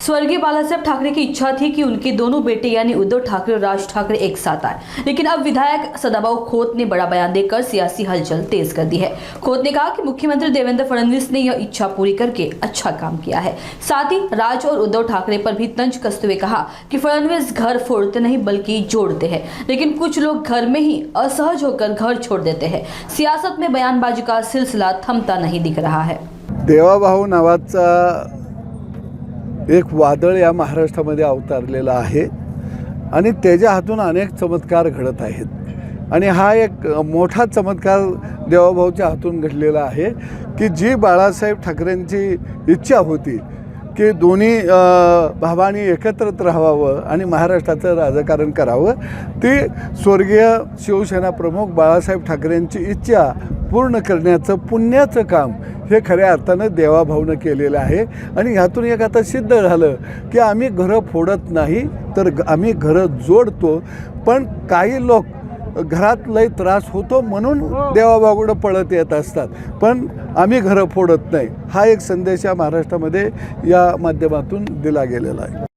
स्वर्गीय बालासाहेब ठाकरे की इच्छा थी कि उनके दोनों बेटे यानी उद्धव ठाकरे और राज ठाकरे एक साथ आए, लेकिन अब विधायक सदाबाहु खोत ने बड़ा बयान देकर सियासी हलचल तेज कर दी है। खोत ने कहा कि मुख्यमंत्री देवेंद्र फडणवीस ने यह इच्छा पूरी करके अच्छा काम किया है। साथ ही राज और उद्धव ठाकरे पर भी तंज कसते हुए कहा कि फडणवीस घर फोड़ते नहीं बल्कि जोड़ते हैं, लेकिन कुछ लोग घर में ही असहज होकर घर छोड़ देते हैं। सियासत में बयानबाजी का सिलसिला थमता नहीं दिख रहा है। देवाभाऊ नावाचा एक वादळ या महाराष्ट्रामध्ये अवतरलेला आहे आणि त्याच्या हातून अनेक चमत्कार घडत आहेत आणि हा एक मोठा चमत्कार देवाभाऊच्या हातून घडलेला आहे की जी बाळासाहेब ठाकरेंची इच्छा होती की दोन्ही भावांनी एकत्रित राहावं आणि महाराष्ट्राचं राजकारण करावं, ती स्वर्गीय शिवसेना प्रमुख बाळासाहेब ठाकरेंची इच्छा पूर्ण करण्याचं पुण्याचं काम हे खऱ्या अर्थानं देवाभाऊनं केलेलं आहे। आणि ह्यातून एक आता सिद्ध झालं की आम्ही घरं फोडत नाही तर आम्ही घरं जोडतो, पण काही लोक घरात लय त्रास होतो म्हणून देवाभाऊकडे पळत येत असतात, पण आम्ही घरं फोडत नाही। हा एक संदेश या महाराष्ट्रामध्ये या माध्यमातून दिला गेलेला आहे।